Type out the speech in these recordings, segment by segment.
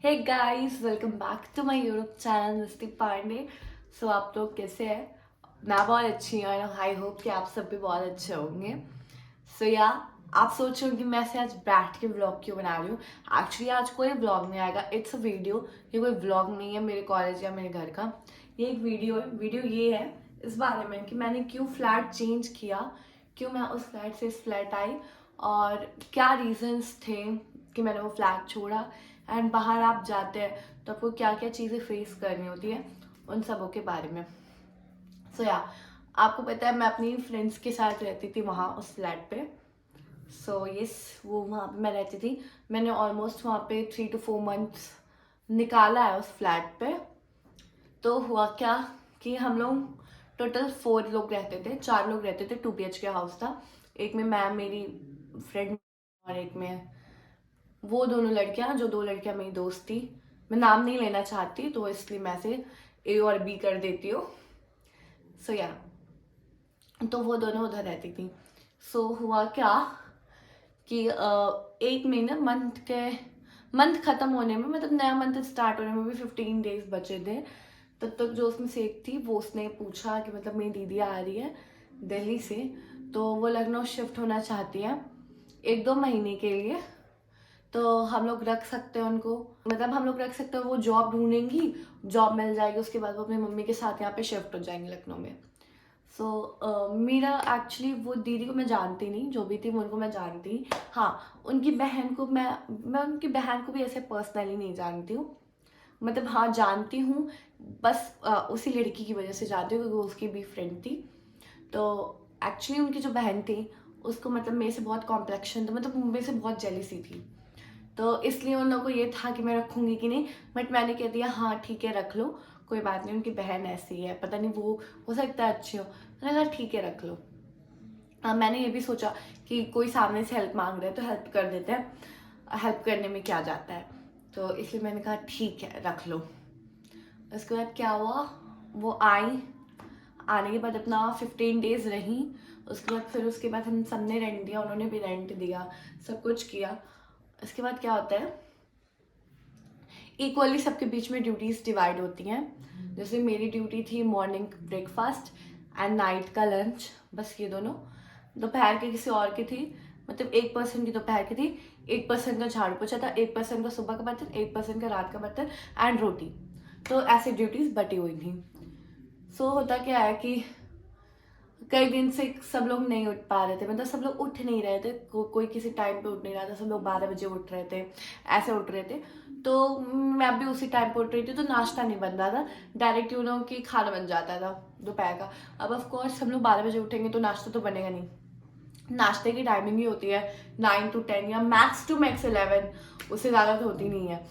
Hey guys, welcome back to my YouTube channel Misty Pandey. सो आप लोग कैसे हैं? मैं बहुत अच्छी हूँ और आई होप कि आप सब भी बहुत अच्छे होंगे। सो या आप सोच रहे हो कि मैं ऐसे आज बैठ के व्लॉग क्यों बना रही हूँ। एक्चुअली आज कोई व्लॉग नहीं आएगा, इट्स अ वीडियो। ये कोई व्लॉग नहीं है मेरे कॉलेज या मेरे घर का, ये एक वीडियो है। वीडियो ये है इस बारे में कि मैंने क्यों फ्लैट चेंज किया, क्यों मैं उस फ्लैट से इस फ्लैट आई और क्या रीजंस थे कि मैंने वो फ्लैट छोड़ा। एंड बाहर आप जाते हैं तो आपको क्या क्या चीज़ें फेस करनी होती है, उन सबों के बारे में। सो या आपको पता है मैं अपनी फ्रेंड्स के साथ रहती थी वहाँ उस फ्लैट पे। सो यस, वो वहाँ पे मैं रहती थी। मैंने ऑलमोस्ट वहाँ पे 3 to 4 months निकाला है उस फ्लैट पे। तो हुआ क्या कि हम लोग टोटल 4 लोग रहते थे, 4 लोग रहते थे। 2 BHK हाउस था। एक में मैं, मेरी फ्रेंड और एक में वो दोनों लड़कियां, जो 2 लड़कियां मेरी दोस्त थी। मैं नाम नहीं लेना चाहती तो इसलिए मैं से A और B कर देती हूँ। सो या तो वो दोनों उधर रहती थी। सो हुआ क्या कि एक महीना मंथ खत्म होने में, मतलब नया मंथ स्टार्ट होने में भी 15 days बचे थे। तब तक जो उसमें से एक थी वो उसने पूछा कि मतलब मेरी दीदी आ रही है दिल्ली से, तो वो लखनऊ शिफ्ट होना चाहती है 1-2 महीने के लिए। तो हम लोग रख सकते हैं उनको, मतलब हम लोग रख सकते हैं। वो जॉब ढूंढेंगी, जॉब मिल जाएगी, उसके बाद वो अपनी मम्मी के साथ यहाँ पे शिफ्ट हो जाएंगे लखनऊ में। मेरा एक्चुअली वो दीदी को मैं जानती नहीं, जो भी थी वो उनको मैं जानती। हाँ, उनकी बहन को मैं उनकी बहन को भी ऐसे पर्सनली नहीं जानती हूँ। मतलब हाँ जानती हूँ, बस उसी लड़की की वजह से जानती हूँ क्योंकि वो उसकी भी फ्रेंड थी। तो एक्चुअली उनकी जो बहन थी उसको मतलब मेरे से बहुत कॉम्प्लेक्शन था, मतलब मेरे से बहुत जेलिसी थी। तो इसलिए उन लोगों को ये था कि मैं रखूंगी कि नहीं, बट मैंने कह दिया हाँ ठीक है रख लो, कोई बात नहीं। उनकी बहन ऐसी है, पता नहीं वो हो सकता है अच्छी हो। मैंने कहा ठीक है रख लो। मैंने ये भी सोचा कि कोई सामने से हेल्प मांग रहा है तो हेल्प कर देते हैं, हेल्प करने में क्या जाता है। तो इसलिए मैंने कहा ठीक है रख लो। उसके बाद क्या हुआ, वो आई, आने के बाद अपना 15 days रही। उसके बाद फिर उसके बाद हम सब ने रेंट दिया, उन्होंने भी रेंट दिया, सब कुछ किया। इसके बाद क्या होता है, इक्वली सबके बीच में ड्यूटीज डिवाइड होती हैं। जैसे मेरी ड्यूटी थी मॉर्निंग ब्रेकफास्ट एंड नाइट का लंच, बस ये दोनों। दोपहर के किसी और की थी, मतलब एक पर्सन की दोपहर की थी, एक पर्सन का झाड़ू पोछा था, एक पर्सन का सुबह का बर्तन, एक पर्सन का रात का बर्तन एंड रोटी। तो ऐसी ड्यूटीज बटी हुई थी। होता क्या है कि कई दिन से सब लोग नहीं उठ पा रहे थे, मतलब सब लोग उठ नहीं रहे थे। कोई किसी टाइम पे उठ नहीं रहा था, सब लोग 12 बजे उठ रहे थे, ऐसे उठ रहे थे। तो मैं भी उसी टाइम पे उठ रही थी, तो नाश्ता नहीं बन रहा था, डायरेक्ट उन लोगों की खाना बन जाता था दोपहर का। अब ऑफ कोर्स हम लोग 12 बजे उठेंगे तो नाश्ता तो बनेगा नहीं। नाश्ते की टाइमिंग ही होती है 9 to 10 या मैक्स टू मैक्स 11, उससे ज़्यादा तो होती नहीं है।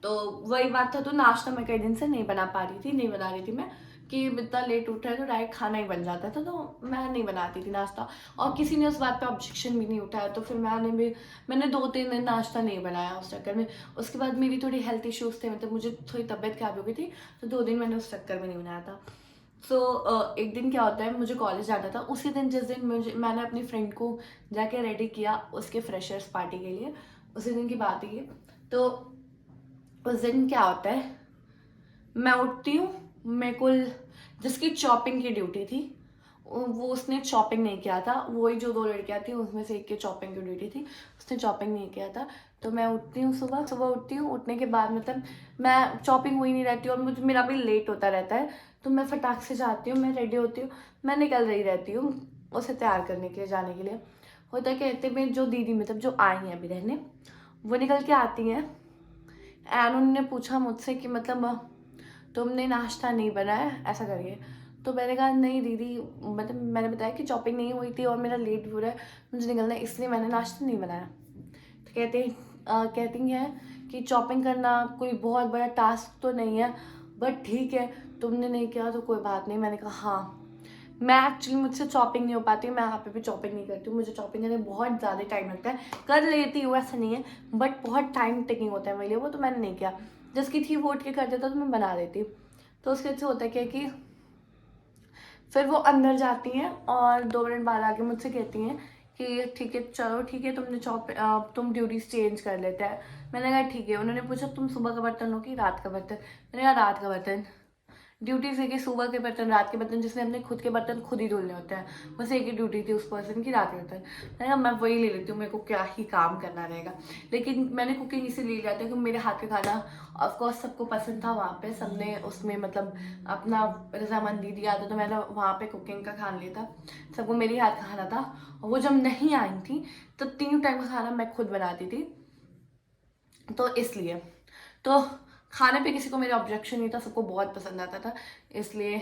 तो वही बात था, तो नाश्ता मैं कई दिन से नहीं बना पा रही थी, नहीं बना रही थी मैं, कि इतना लेट उठ रहा है तो डायरेक्ट खाना ही बन जाता था, तो मैं नहीं बनाती थी नाश्ता। और किसी ने उस बात पे ऑब्जेक्शन भी नहीं उठाया, तो फिर मैंने 2-3 दिन नाश्ता नहीं बनाया उस चक्कर में। उसके बाद मेरी थोड़ी हेल्थ इश्यूज थे, मतलब मुझे थोड़ी तबीयत खराब हो गई थी, तो 2 दिन मैंने उस चक्कर में नहीं बनाया था। एक दिन क्या होता है, मुझे कॉलेज जाना था उसी दिन, जिस दिन मैंने अपनी फ्रेंड को जाके रेडी किया उसके फ्रेशर्स पार्टी के लिए, उसी दिन की बात है ये। तो उस दिन क्या होता है, मैं उठती हूँ, मेरे को जिसकी चॉपिंग की ड्यूटी थी वो उसने चॉपिंग नहीं किया था, वही जो 2 लड़कियां थी उसमें से एक की चॉपिंग की ड्यूटी थी, उसने चॉपिंग नहीं किया था। तो मैं उठती हूँ, सुबह सुबह उठती हूँ, उठने के बाद मतलब मैं चॉपिंग हुई नहीं रहती और मुझे मेरा भी लेट होता रहता है। तो मैं फटाक से जाती हूँ, मैं रेडी होती हूँ, मैं निकल रही रहती हूँ उसे तैयार करने के लिए, जाने के लिए। होता कहते में जो दीदी मतलब जो आई हैं अभी रहने, वो निकल के आती हैं एंड उन्होंने पूछा मुझसे कि मतलब तुमने नाश्ता नहीं बनाया ऐसा करिए। तो मैंने कहा नहीं दीदी, मतलब मैंने बताया कि चॉपिंग नहीं हुई थी और मेरा लेट भी हो रहा है, मुझे निकलना है, इसलिए मैंने नाश्ता नहीं बनाया। तो कहती हैं कि चॉपिंग करना कोई बहुत बड़ा टास्क तो नहीं है, बट ठीक है तुमने नहीं किया तो कोई बात नहीं। मैंने कहा हाँ, मैं एक्चुअली मुझसे चॉपिंग नहीं हो पाती, मैं यहाँ पे भी चॉपिंग नहीं करती हूँ, मुझे चॉपिंग करने में बहुत ज़्यादा टाइम लगता है। कर लेती हूँ ऐसा नहीं है, बट बहुत टाइम टेकिंग होता है मेरे लिए वो, तो मैंने नहीं किया। जिसकी थी वो उठ के कर देता तो मैं बना देती। तो उसके से होता क्या कि फिर वो अंदर जाती हैं और 2 मिनट बाद आके मुझसे कहती हैं कि ठीक है चलो ठीक है, तुम ड्यूटीज चेंज कर लेते हैं। मैंने कहा ठीक है। उन्होंने पूछा तुम सुबह का बर्तन हो कि रात का बर्तन? मैंने कहा रात का बर्तन। ड्यूटी से कि सुबह के बर्तन रात के बर्तन, जिसमें अपने खुद के बर्तन खुद ही धुलने होते हैं, बस एक ही ड्यूटी थी उस पर्सन की, रात के बर्तन। मैंने कहा मैं वही ले लेती हूँ, मेरे को क्या ही काम करना रहेगा। लेकिन मैंने कुकिंग इसीलिए लिया था क्योंकि मेरे हाथ का खाना ऑफकोर्स सबको पसंद था वहाँ पे, सबने उसमें मतलब अपना रजामंदी दिया था, तो मैंने वहाँ पे कुकिंग का खाना लिया था। सबको मेरे हाथ का खाना था। और वो जब नहीं आई थी तो 3 टाइम का खाना मैं खुद बनाती थी, तो इसलिए तो खाने पे किसी को मेरा ऑब्जेक्शन नहीं था, सबको बहुत पसंद आता था, इसलिए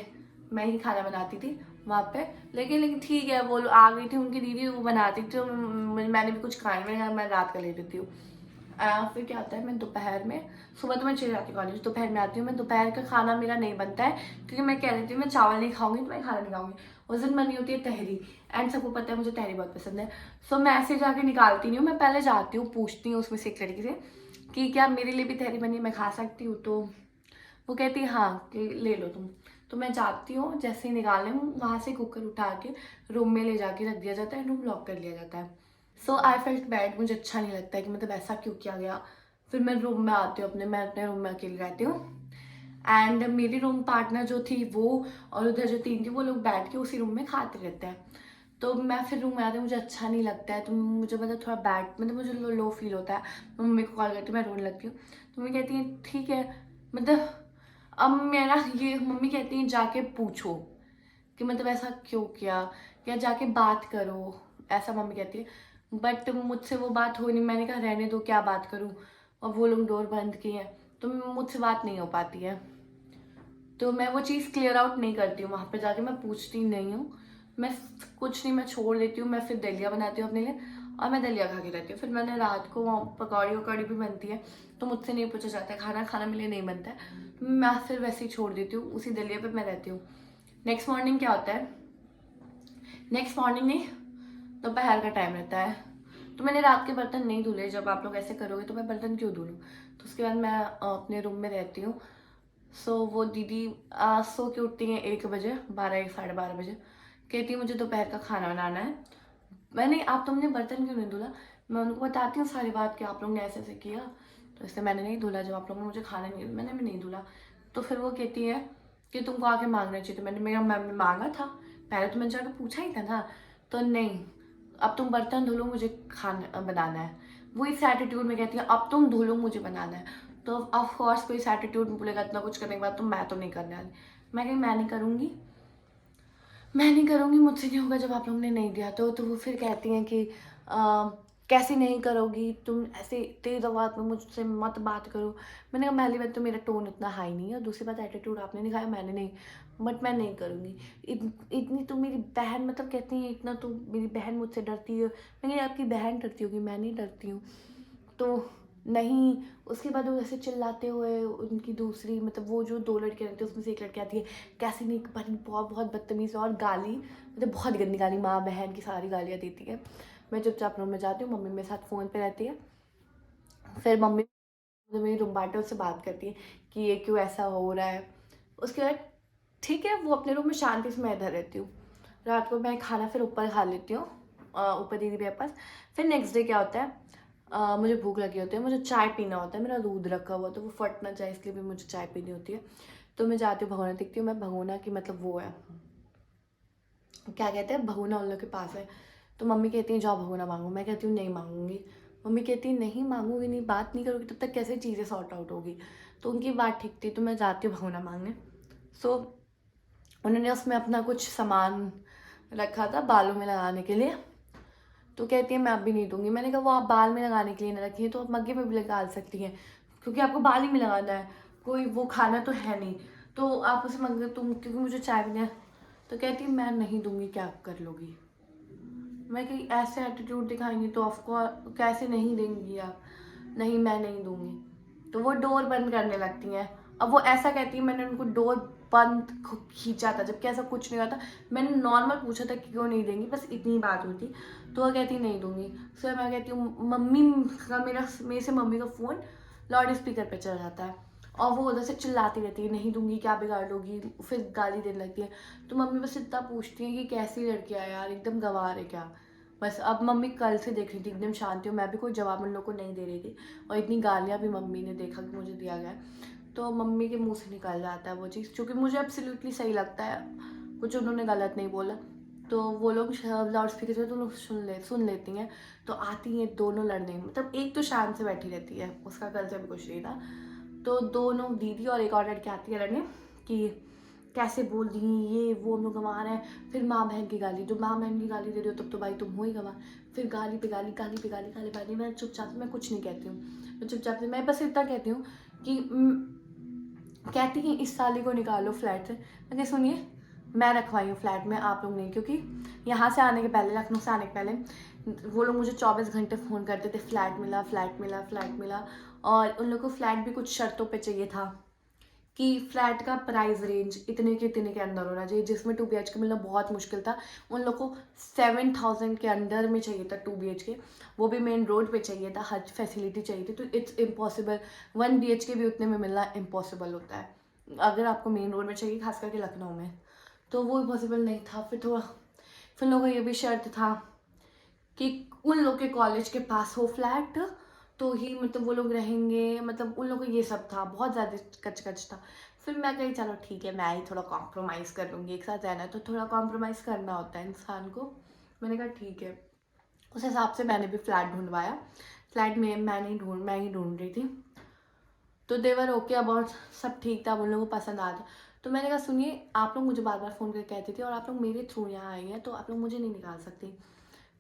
मैं ही खाना बनाती थी वहाँ पे। लेकिन ठीक है, वो लोग आ गई थी, उनकी दीदी वो बनाती थी, तो मैंने भी कुछ खाया, मैंने कहा मैं रात का ले लेती हूँ। फिर क्या होता है, मैं दोपहर में, सुबह तो मैं चले जाती हूँ कॉलेज, दोपहर में आती हूँ। मैं दोपहर का खाना मेरा नहीं बनता है क्योंकि मैं कह रही थी मैं चावल नहीं खाऊंगी, तो मैं खाना नहीं खाऊंगी। उस दिन बनी होती है तहरी, एंड सबको पता है मुझे तहरी बहुत पसंद है। सो मैं ऐसे जाके निकालती नहीं हूँ, मैं पहले जाती हूँ, पूछती हूँ उसमें से एक लड़की से कि क्या मेरे लिए भी तहरी बनी है, मैं खा सकती हूँ? तो वो कहती है हाँ कि ले लो तुम। तो मैं जाती हूँ, जैसे ही निकालने हूँ वहाँ से कुकर उठा के रूम में ले जाके रख दिया जाता है, रूम लॉक कर लिया जाता है। सो आई फेल्ट बैड, मुझे अच्छा नहीं लगता है कि मतलब ऐसा क्यों किया गया। फिर मैं रूम में आती हूँ मैं अपने रूम में अकेली रहती हूँ। एंड मेरी रूम पार्टनर जो थी वो और उधर जो 3 थी वो लोग बैठ के उसी रूम में खाते रहते हैं। तो मैं फिर रूम में आती हूँ, मुझे अच्छा नहीं लगता है, तो मुझे मतलब थोड़ा बैड, मतलब मुझे लो फील होता है। मम्मी को कॉल करती हूँ, मैं रोने लगती हूँ। तो मम्मी कहती है ठीक है, मतलब अब मेरा ये, मम्मी कहती है जाके पूछो कि मतलब ऐसा क्यों किया, या जाके बात करो, ऐसा मम्मी कहती है। बट मुझसे वो बात हो नहीं, मैंने कहा रहने दो, क्या बात करूँ, और वो लोग डोर बंद किए हैं, तो मुझसे बात नहीं हो पाती है। तो मैं वो चीज़ क्लियर आउट नहीं करती हूँ, वहाँ पे जाके मैं पूछती नहीं हूँ। मैं कुछ नहीं, मैं छोड़ देती हूँ, मैं फिर दलिया बनाती हूँ अपने लिए और मैं दलिया खा के रहती हूँ। फिर मैंने रात को वहाँ पकौड़ी वकौड़ी भी बनती है, तो मुझसे नहीं पूछा जाता है, खाना खाना मेरे लिए नहीं बनता है, मैं फिर वैसे ही छोड़ देती हूँ, उसी दलिया पर मैं रहती हूँ। नेक्स्ट मॉर्निंग क्या होता है, नेक्स्ट मॉर्निंग नहीं, दोपहर का टाइम रहता है, तो मैंने रात के बर्तन नहीं धुले। जब आप लोग ऐसे करोगे तो मैं बर्तन क्यों धुलूँ। तो उसके बाद मैं अपने रूम में रहती हूँ। सो वो दीदी सो के उठती हैं 1 बजे, 12 साढ़े 12 बजे, कहती है मुझे दोपहर का खाना बनाना है। मैंने आप तुमने बर्तन क्यों नहीं धुला? मैं उनको बताती हूँ सारी बात कि आप लोग ने ऐसे ऐसे किया, तो इसलिए मैंने नहीं धुला, जब आप लोगों ने मुझे खाना नहीं, मैंने भी नहीं धुला। तो फिर वो कहती है कि तुमको आके मांगना चाहिए। तो मैंने मांगा था, पहले तो मैंने जाकर पूछा ही था ना। तो नहीं, अब तुम बर्तन धुलो, मुझे खाना बनाना है। वो इस एटीट्यूड में कहती है अब तुम धुलो, मुझे बनाना है। तो ऑफ कोर्स कोई इस एटीट्यूड में बोलेगा इतना कुछ करने के बाद तो मैं तो नहीं करने वाली। मैं कहीं मैं नहीं करूँगी, मैं नहीं करूँगी, मुझसे नहीं होगा। जब आप लोगों ने नहीं दिया तो वो फिर कहती हैं कि कैसे नहीं करोगी तुम, ऐसे तेज आवाज़ में मुझसे मत बात करो। मैंने कहा पहली बात तो मेरा टोन इतना हाई नहीं है, और दूसरी बात एटीट्यूड आपने दिखाया, मैंने नहीं, बट मैं नहीं करूँगी। इतनी तो मेरी बहन, मतलब कहती हैं इतना तो मेरी बहन मुझसे डरती है। मैंने आपकी बहन डरती होगी, मैं नहीं डरती हूँ। तो नहीं, उसके बाद वो ऐसे चिल्लाते हुए उनकी दूसरी, मतलब वो जो 2 लड़के रहते हैं उसमें से एक लड़की आती है, कैसी नहीं बनी, बहुत बहुत बदतमीज़, और गाली, मतलब बहुत गंदी गाली, माँ बहन की सारी गालियाँ देती है। मैं चुपचाप रूम में जाती हूँ, मम्मी मेरे साथ फ़ोन पे रहती है। फिर मम्मी जो मेरी रूममेट है उससे बात करती है कि ये क्यों ऐसा हो रहा है। उसके बाद ठीक है, वो अपने रूम में शांति से, मैं इधर रहती हूँ। रात को मैं खाना फिर ऊपर खा लेती हूँ, ऊपर दीदी के पास। फिर नेक्स्ट डे क्या होता है, मुझे भूख लगी होती है, मुझे चाय पीना होता है, मेरा दूध रखा हुआ तो वो फट ना जाए, इसलिए भी मुझे चाय पीनी होती है। तो मैं जाती हूँ भगोना, देखती हूँ मैं भगोना की, मतलब वो है क्या कहते हैं, भगोना उन लोग के पास है। तो मम्मी कहती है जाओ भगोना मांगो, मैं कहती हूँ नहीं मांगूंगी। मम्मी कहती है नहीं मांगूंगी नहीं, बात नहीं करोगी तब तक कैसे चीज़ें सॉर्ट आउट होगी। तो उनकी बात ठीक थी, तो मैं जाती हूँ भगोना मांगने। सो उन्होंने उसमें अपना कुछ सामान रखा था बालों में लगाने के लिए, तो कहती है मैं अब भी नहीं दूंगी। मैंने कहा वो आप बाल में लगाने के लिए ना रखी है, तो आप मग्गे में भी लगा सकती हैं, क्योंकि आपको बाल ही में लगाना है, कोई वो खाना तो है नहीं। तो आप उसे मग्गे, तुम क्योंकि मुझे चाय पीना है। तो कहती है मैं नहीं दूंगी, क्या कर लोगी। मैं कहीं ऐसे एटीट्यूड दिखाएंगी तो ऑफकोर्स कैसे नहीं देंगी आप, नहीं मैं नहीं दूंगी। तो वो डोर बंद करने लगती हैं। अब वो ऐसा कहती है मैंने उनको डोर बंद खींचा था, जबकि ऐसा कुछ नहीं हुआ था। मैंने नॉर्मल पूछा था कि क्यों नहीं देंगी, बस इतनी बात हुई थी। तो वो कहती नहीं दूंगी। फिर मैं कहती हूँ मम्मी का, मेरे से मम्मी का फ़ोन लाउड स्पीकर पे चल जाता है, और वो उधर से चिल्लाती रहती है नहीं दूंगी, क्या बिगाड़ लोगी, फिर गाली देने लगती है। तो मम्मी बस इतना पूछती है कि कैसी लड़की है यार, एकदम गंवार है क्या। बस अब मम्मी कल से देख रही थी एकदम शांति हूँ, मैं भी कोई जवाब उन लोग को नहीं दे रही थी, और इतनी गालियाँ भी मम्मी ने देखा कि मुझे दिया गया है, तो मम्मी के मुंह से निकल जाता है वो चीज़, क्योंकि मुझे एब्सोल्युटली सही लगता है, कुछ उन्होंने गलत नहीं बोला। तो वो लोग लाउड स्पीकर से तो लोग सुन लेती हैं, तो आती हैं दोनों लड़ने, मतलब एक तो शांत से बैठी रहती है, उसका कल से भी कुछ नहीं था, तो दोनों दीदी और एक और लड़की आती है लड़ने कि कैसे बोल दी ये वो, हम लोग गंवा रहे हैं। फिर माँ बहन की गाली, जो माँ बहन की गाली दे रही हो तब तो भाई तुम हो ही गंवा। फिर गाली पे गाली, गाली पे गाली, गाली पानी। मैं चुपचाप से, मैं कुछ नहीं कहती हूँ, मैं चुपचाप से, मैं बस इतना कहती हूँ कि कहती हैं इस साली को निकालो फ्लैट से। मैं सुनिए, मैं रखवाई हूँ फ्लैट में, आप लोग नहीं, क्योंकि यहाँ से आने के पहले, लखनऊ से आने के पहले वो लोग मुझे 24 घंटे फ़ोन करते थे, फ्लैट मिला, फ्लैट मिला, फ्लैट मिला। और उन लोग को फ्लैट भी कुछ शर्तों पे चाहिए था कि फ्लैट का प्राइस रेंज इतने के अंदर होना चाहिए, जिसमें 2 BHK मिलना बहुत मुश्किल था। उन लोग को 7,000 के अंदर में चाहिए था 2 BHK, वो भी मेन रोड पे चाहिए था, हर फैसिलिटी चाहिए थी, तो इट्स इम्पॉसिबल। 1 BHK भी उतने में मिलना इम्पॉसिबल होता है अगर आपको मेन रोड में चाहिए, खास करके लखनऊ में, तो वो पॉसिबल नहीं था। फिर लोगों का ये भी शर्त था कि उन लोग के कॉलेज के पास हो फ्लैट, तो ही मतलब वो लोग रहेंगे, मतलब उन लोगों को ये सब था, बहुत ज़्यादा कच था। फिर मैं कही चलो ठीक है, मैं ही थोड़ा कॉम्प्रोमाइज़ कर लूँगी, एक साथ रहना है तो थोड़ा कॉम्प्रोमाइज़ करना होता है इंसान को। मैंने कहा ठीक है, उस हिसाब से मैंने भी फ्लैट ढूंढवाया। फ्लैट में मैं ही ढूंढ रही थी, तो देवर ओके अबाउट, सब ठीक था, उन लोगों को पसंद आ था। तो मैंने कहा सुनिए, आप लोग मुझे बार बार फ़ोन करके कहते थे और आप लोग मेरे थ्रू यहाँ आई हैं, तो आप लोग मुझे नहीं निकाल सकती।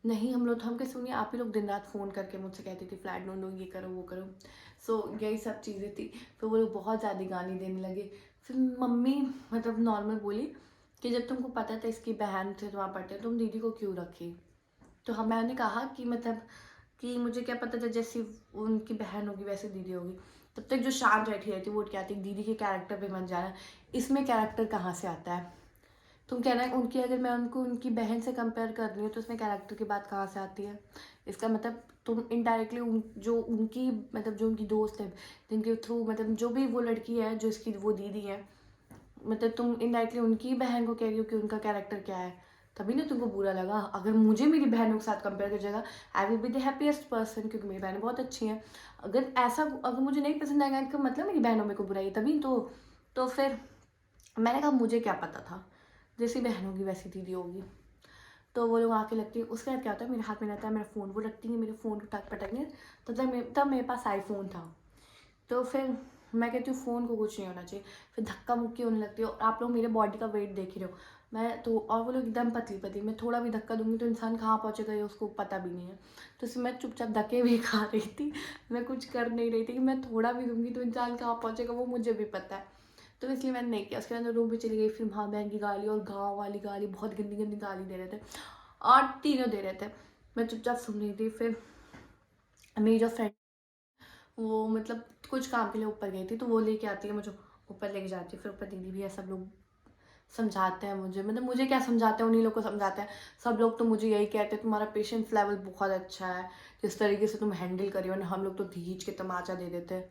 नहीं, हम लोग तो, हम क्या सुनिए, आप ही लोग दिन रात फ़ोन करके मुझसे कहती थी फ्लैट ढूंढो, ये करो वो करो। सो यही सब चीज़ें थी। फिर वो लोग बहुत ज़्यादा गाली देने लगे। फिर मम्मी मतलब नॉर्मल बोली कि जब तुमको पता था इसकी बहन से वहाँ पढ़ते, तुम दीदी को क्यों रखी। तो हम, मैंने कहा कि मतलब कि मुझे क्या पता था, जैसी उनकी बहन होगी वैसे दीदी होगी। तब तक जो शांत बैठी रहती वो क्या थी, दीदी के कैरेक्टर पे बन जाना, इसमें कैरेक्टर कहाँ से आता है। तुम कह रहे हैं उनकी, अगर मैं उनको उनकी बहन से कंपेयर कर रही हूँ तो उसमें कैरेक्टर की बात कहाँ से आती है। इसका मतलब तुम इनडायरेक्टली जो उनकी मतलब जो उनकी दोस्त है, जिनके थ्रू मतलब जो भी वो लड़की है जो इसकी वो दीदी है, मतलब तुम इनडायरेक्टली उनकी बहन को कह रही हो कि उनका कैरेक्टर क्या है, तभी ना तुमको बुरा लगा। अगर मुझे मेरी बहनों के साथ कंपेयर कर जाएगा, I will be the happiest person, क्योंकि मेरी बहनें बहुत अच्छी हैं। अगर मुझे नहीं पसंद आएगा इसका मतलब मेरी बहनों में को बुराई, तभी तो फिर मैंने कहा मुझे क्या पता था, जैसी बहन होगी वैसी दीदी होगी। तो वो लोग आके लगती है, उसके बाद क्या होता है, मेरे हाथ में रहता है मेरा फ़ोन, वो रखती है मेरे फ़ोन को टक पटकने, तब मेरे पास आईफोन था। तो फिर मैं कहती हूँ फ़ोन को कुछ नहीं होना चाहिए, फिर धक्का मुक्की होने लगती है। और आप लोग मेरे बॉडी का वेट देख ही रहे हो, मैं तो, और वो लोग एकदम पतली पतली, मैं थोड़ा भी धक्का दूंगी तो इंसान कहाँ पहुँचेगा ये उसको पता भी नहीं है। तो इसमें मैं चुपचाप धक्के भी खा रही थी, मैं कुछ कर नहीं रही थी कि मैं थोड़ा भी दूंगी तो इंसान कहाँ पहुँचेगा वो मुझे भी पता है। तो इसलिए मैंने नहीं किया, उसके अंदर रूम पे चली गई। फिर माँ बहन की गाली और गाँव वाली गाली, बहुत गंदी गंदी गाली दे रहे थे, और तीनों दे रहे थे। मैं चुपचाप सुन रही थी। फिर मेरी जो फ्रेंड, वो मतलब कुछ काम के लिए ऊपर गई थी, तो वो लेके आती है मुझे, ऊपर लेके जाती है। फिर ऊपर दीदी भी है, सब लोग समझाते हैं मुझे, मतलब मुझे क्या समझाते हैं, उन्हीं लोग को समझाते हैं। सब लोग तो मुझे यही कहते हैं तुम्हारा पेशेंस लेवल बहुत अच्छा है, जिस तरीके से तुम हैंडल करी हो ना, हम लोग तो खींच के तमाचा दे देते।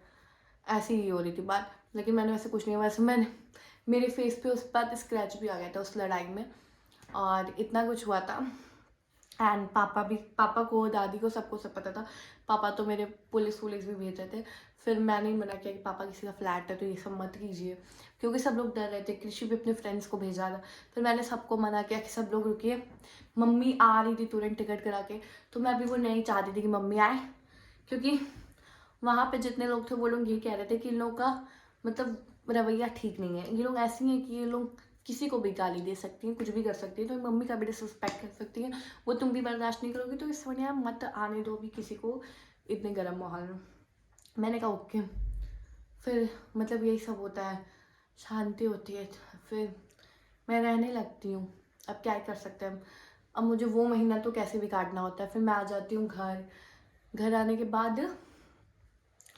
ऐसी ही हो रही थी बात, लेकिन मैंने वैसे कुछ नहीं, वैसे मैंने, मेरे फेस पे उस बात स्क्रैच भी आ गया था उस लड़ाई में, और इतना कुछ हुआ था। एंड पापा को, दादी को, सबको सब पता था। पापा तो मेरे पुलिस भी भेज रहे थे। फिर मैंने ही मना किया कि पापा किसी का फ्लैट है तो ये सब मत कीजिए, क्योंकि सब लोग डर रहे थे। कृषि भी अपने फ्रेंड्स को भेजा था। फिर मैंने सबको मना किया कि सब लोग रुकिए। मम्मी आ रही थी तुरंत टिकट करा के, तो मैं अभी वो नहीं चाहती थी कि मम्मी आए, क्योंकि वहाँ पे जितने लोग थे वो लोग ये कह रहे थे कि इन लोगों का मतलब रवैया ठीक नहीं है, ये लोग ऐसे हैं कि ये लोग किसी को भी गाली दे सकती हैं, कुछ भी कर सकती हैं, तो मम्मी का भी डिसरिस्पेक्ट कर सकती हैं, वो तुम भी बर्दाश्त नहीं करोगी, तो इस वजह मत आने दो अभी किसी को इतने गर्म माहौल में। मैंने कहा ओके। फिर मतलब यही सब होता है, शांति होती है, फिर मैं रहने लगती हूँ। अब क्या ही कर सकते हैं हम। अब मुझे वो महीना तो कैसे भी काटना होता है। फिर मैं आ जाती हूँ घर। घर आने के बाद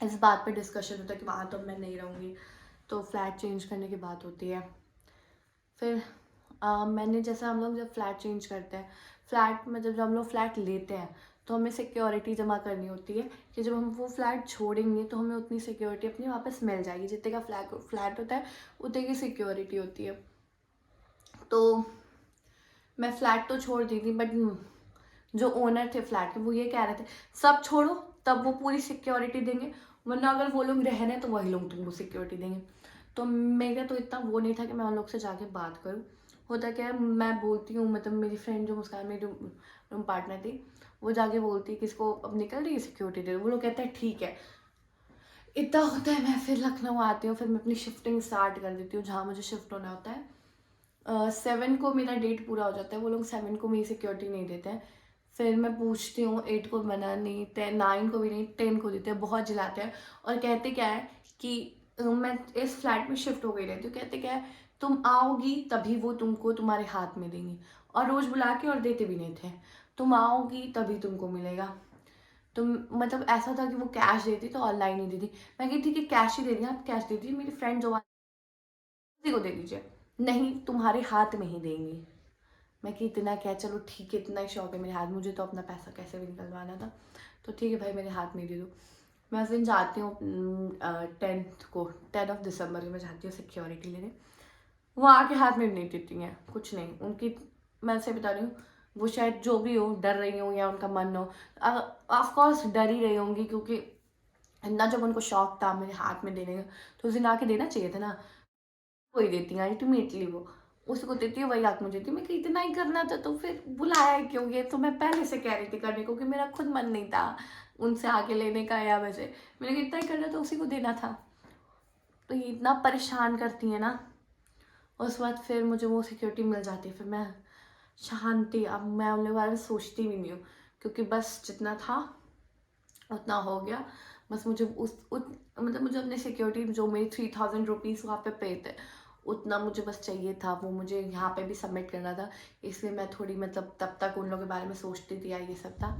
इस बात पे डिस्कशन होता है कि वहाँ तो मैं नहीं रहूँगी, तो फ्लैट चेंज करने की बात होती है। फिर मैंने, जैसे हम लोग जब फ्लैट चेंज करते हैं, फ्लैट में जब हम लोग फ्लैट लेते हैं तो हमें सिक्योरिटी जमा करनी होती है कि जब हम वो फ्लैट छोड़ेंगे तो हमें उतनी सिक्योरिटी अपनी वापस मिल जाएगी, जितने का फ्लैट होता है उतने की सिक्योरिटी होती है। तो मैं फ्लैट तो छोड़ दी थी, बट जो ओनर थे फ्लैट के, वो ये कह रहे थे सब छोड़ो तब वो पूरी सिक्योरिटी देंगे, वरना अगर वो लोग रह रहे हैं तो वही लोग तुमको सिक्योरिटी देंगे। तो मेरा तो इतना वो नहीं था कि मैं उन लोग से जाके बात करूँ। होता क्या है, मैं बोलती हूँ, मतलब मेरी फ्रेंड जो मुस्कान, मेरी रूम पार्टनर थी, वो जाके बोलती है किसको अब निकल रही है सिक्योरिटी दे, वो लोग कहते हैं ठीक है। इतना होता है, मैं फिर लखनऊ आती हूँ, फिर मैं अपनी शिफ्टिंग स्टार्ट कर देती हूँ जहाँ मुझे शिफ्ट होना होता है। 7 को मेरा डेट पूरा हो जाता है, वो लोग 7 को मेरी सिक्योरिटी नहीं देते हैं। फिर मैं पूछती हूँ 8 को, मना नहीं, 9 को भी नहीं, 10 को देते हैं, बहुत जिलाते हैं। और कहते क्या है कि मैं इस फ्लैट में शिफ्ट हो गई रहती हूँ, कहते क्या है तुम आओगी तभी वो तुमको तुम्हारे हाथ में देंगी, और रोज़ बुला के और देते भी नहीं थे, तुम आओगी तभी तुमको मिलेगा। तो मतलब ऐसा था कि वो कैश देती तो ऑनलाइन ही देती। मैं कही ठीक है कैश ही दे रही, आप कैश दे दीजिए, मेरी फ्रेंड जो उसी को दे दीजिए, नहीं तुम्हारे हाथ में ही देंगी। मैं कि इतना क्या, चलो ठीक है, इतना ही शौक है मेरे हाथ, मुझे तो अपना पैसा कैसे भी निकलवाना था, तो ठीक है भाई मेरे हाथ में दे दो। मैं उस दिन जाती हूँ 10 दिसंबर को मैं जाती हूँ सिक्योरिटी लेने। वो आके हाथ में नहीं देती हैं कुछ नहीं उनकी, मैं से बता रही हूँ, वो शायद जो भी हो डर रही हूँ या उनका मन हो, ऑफकोर्स डर ही रही होंगी, क्योंकि इतना जब उनको शौक था मेरे हाथ में देने का तो उस दिन आके देना चाहिए था ना। वही देती हैं अल्टीमेटली, वो उसको देती है वही आके मुझे देती है। मैं कि इतना ही करना था तो फिर बुलाया है क्यों, ये तो मैं पहले से कह रही थी करने को कि मेरा खुद मन नहीं था उनसे आके लेने का, या वैसे मैंने कहा इतना ही करना था उसी को देना था। तो ये इतना परेशान करती है ना। उस बाद फिर मुझे वो सिक्योरिटी मिल जाती है, फिर मैं शांति, अब मैं उन लोगों के बारे में सोचती भी नहीं हूँ, क्योंकि बस जितना था उतना हो गया। बस मुझे मतलब मुझे अपने सिक्योरिटी जो मेरी 3000 रुपीज़ वहाँ पे थे, उतना मुझे बस चाहिए था, वो मुझे यहाँ पे भी सबमिट करना था। इसलिए मैं थोड़ी मतलब तब तक उन लोगों के बारे में सोचती थी या ये सब था।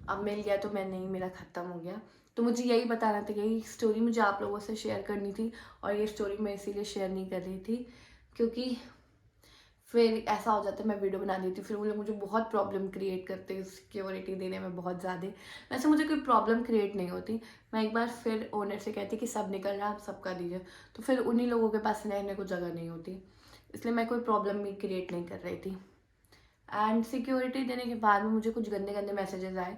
अब मिल गया तो मैं नहीं, मेरा ख़त्म हो गया। तो मुझे यही बताना था, यही स्टोरी मुझे आप लोगों से शेयर करनी थी, और ये स्टोरी मैं इसीलिए शेयर नहीं कर रही थी क्योंकि फिर ऐसा हो जाता है मैं वीडियो बना देती हूँ, फिर वो लोग मुझे बहुत प्रॉब्लम क्रिएट करते हैं सिक्योरिटी देने में बहुत ज़्यादा। वैसे मुझे कोई प्रॉब्लम क्रिएट नहीं होती, मैं एक बार फिर ओनर से कहती कि सब निकल रहा है आप सबका दीजिए, तो फिर उन्हीं लोगों के पास रहने को जगह नहीं होती, इसलिए मैं कोई प्रॉब्लम भी क्रिएट नहीं कर रही थी। एंड सिक्योरिटी देने के बाद में मुझे कुछ गंदे गंदे मैसेजेस आए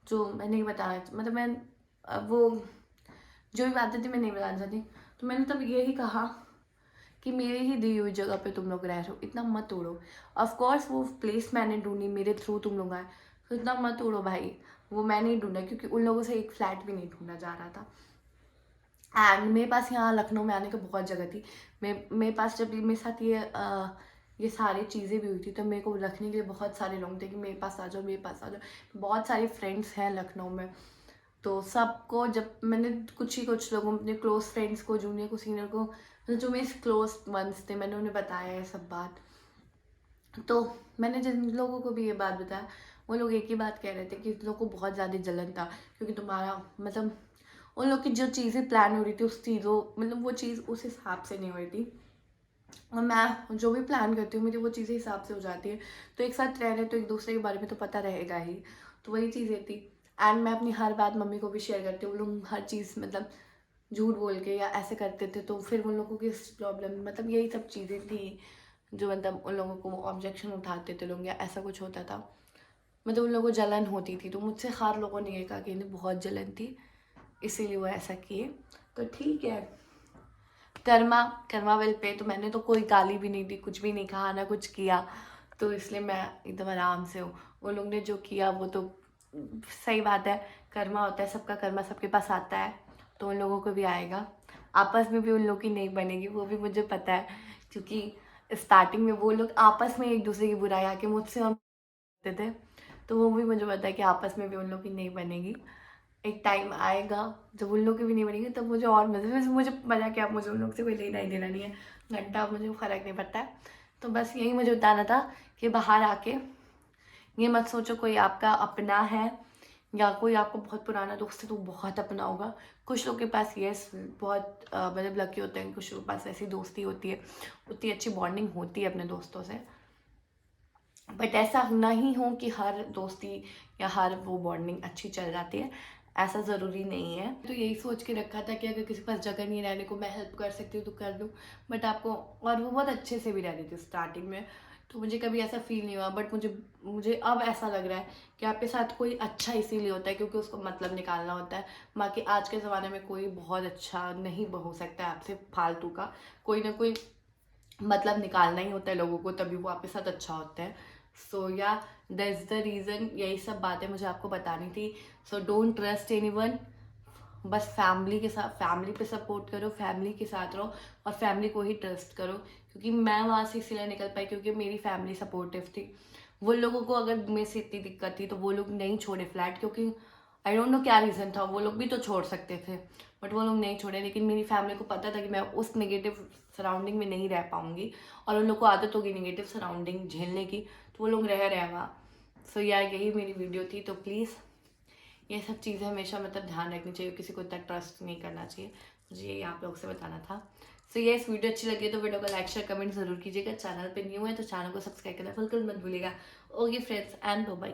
जो मैं नहीं बताना, मतलब मैं वो जो भी बातें थी मैं नहीं बताना चाहती। तो मैंने तब यही कहा कि मेरे ही दी हुई जगह पे तुम लोग रह रहे हो, इतना मत तोड़ो। ऑफ कोर्स वो प्लेस मैंने ढूंढी, मेरे थ्रू तुम लोग आए, तो इतना मत तोड़ो भाई। वो मैंने ही ढूंढा, क्योंकि उन लोगों से एक फ्लैट भी नहीं ढूंढा जा रहा था। एंड मेरे पास यहाँ लखनऊ में आने की बहुत जगह थी। मेरे पास जब मेरे साथ ये सारी चीज़ें भी हुई थी, तो मेरे को रखने के लिए बहुत सारे लोग थे कि मेरे पास आ जाओ, मेरे पास आ जाओ। बहुत सारी फ्रेंड्स हैं लखनऊ में, तो सबको जब मैंने कुछ लोगों, अपने क्लोज फ्रेंड्स को, जूनियर को, सीनियर को, मतलब जो मेरे क्लोज वंस थे, मैंने उन्हें बताया ये सब बात। तो मैंने जिन लोगों को भी ये बात बताया, वो लोग एक ही बात कह रहे थे कि तुम लोग को बहुत ज़्यादा जलन था, क्योंकि तुम्हारा मतलब उन लोग की जो चीज़ें प्लान हो रही थी उस चीज़ों, मतलब वो चीज़ उस हिसाब से नहीं हो रही थी। और मैं जो भी प्लान करती हूँ मेरी वो चीज़ें हिसाब से हो जाती है। तो एक साथ रह रहे तो एक दूसरे के बारे में तो पता रहेगा ही, तो वही चीज़ें थी। एंड मैं अपनी हर बात मम्मी को भी शेयर करती हूँ, वो लोग हर चीज़ मतलब झूठ बोल के या ऐसे करते थे, तो फिर उन लोगों की प्रॉब्लम, मतलब यही सब चीज़ें थी जो मतलब उन लोगों को ऑब्जेक्शन उठाते थे लोग या ऐसा कुछ होता था, मतलब उन लोगों को जलन होती थी। तो मुझसे हर लोगों ने ये कहा कि इन्हें बहुत जलन थी, इसीलिए वो ऐसा किए। तो ठीक है, कर्मा कर्मा विल पे। तो मैंने तो कोई गाली भी नहीं दी, कुछ भी नहीं कहा, ना कुछ किया, तो इसलिए मैं एकदम आराम से हूँ। उन लोग ने जो किया वो तो सही बात है, कर्मा होता है, सबका कर्मा सबके पास आता है, तो उन लोगों को भी आएगा। आपस में भी उन लोगों की नहीं बनेगी, वो भी मुझे पता है, क्योंकि स्टार्टिंग में वो लोग आपस में एक दूसरे की बुराई आके मुझसे और करते थे, तो वो भी मुझे पता है कि आपस में भी उन लोग की नहीं बनेगी। एक टाइम आएगा जब उन लोग की भी नहीं बनेगी, तब मुझे और मज़े, वैसे मुझे मज़ा क्या, मुझे उन लोग से कोई लेना ही देना नहीं है, घंटा मुझे फ़र्क नहीं पड़ता है। तो बस यही मुझे बताना था कि बाहर आके ये मत सोचो कोई आपका अपना है या कोई आपको बहुत पुराना दोस्त है तो बहुत अपना होगा। कुछ लोग के पास यस बहुत मतलब लकी होते हैं, कुछ लोगों के पास ऐसी दोस्ती होती है, उतनी अच्छी बॉन्डिंग होती है अपने दोस्तों से, बट ऐसा नहीं हो कि हर दोस्ती या हर वो बॉन्डिंग अच्छी चल जाती है, ऐसा ज़रूरी नहीं है। तो यही सोच के रखा था कि अगर किसी के पास जगह नहीं रहने को, मैं हेल्प कर सकती हूँ तो कर दूँ, बट आपको, और वो बहुत अच्छे से भी रह रही थी स्टार्टिंग में, तो मुझे कभी ऐसा फील नहीं हुआ, बट मुझे मुझे अब ऐसा लग रहा है कि आपके साथ कोई अच्छा इसीलिए होता है क्योंकि उसको मतलब निकालना होता है। बाकी आज के ज़माने में कोई बहुत अच्छा नहीं हो सकता है आपसे फालतू का, कोई ना कोई मतलब निकालना ही होता है लोगों को, तभी वो आपके साथ अच्छा होता है। सो या दैट्स द रीज़न, यही सब बातें मुझे आपको बतानी थी। सो डोंट ट्रस्ट एनीवन, बस फैमिली के साथ, फैमिली पे सपोर्ट करो, फैमिली के साथ रहो और फैमिली को ही ट्रस्ट करो। क्योंकि मैं वहाँ से इसीलिए निकल पाई क्योंकि मेरी फैमिली सपोर्टिव थी। वो लोगों को अगर मेरे से इतनी दिक्कत थी तो वो लोग नहीं छोड़े फ्लैट, क्योंकि आई डोंट नो क्या रीज़न था, वो लोग भी तो छोड़ सकते थे बट वो लोग नहीं छोड़े। लेकिन मेरी फैमिली को पता था कि मैं उस नेगेटिव सराउंडिंग में नहीं रह पाऊंगी और उन लोग को आदत होगी नेगेटिव सराउंडिंग झेलने की, तो वो लोग रह रहे हैं वहाँ। सो यार यही मेरी वीडियो थी। तो प्लीज़ ये सब चीज़ें हमेशा मतलब ध्यान रखनी चाहिए, किसी को इतना ट्रस्ट नहीं करना चाहिए, मुझे ये आप लोग से बताना था। सो ये इस वीडियो अच्छी लगी तो वीडियो को लाइक शेयर कमेंट जरूर कीजिएगा। चैनल पे न्यू है तो चैनल को सब्सक्राइब करना बिल्कुल मत भूलिएगा। Okay friends and bye.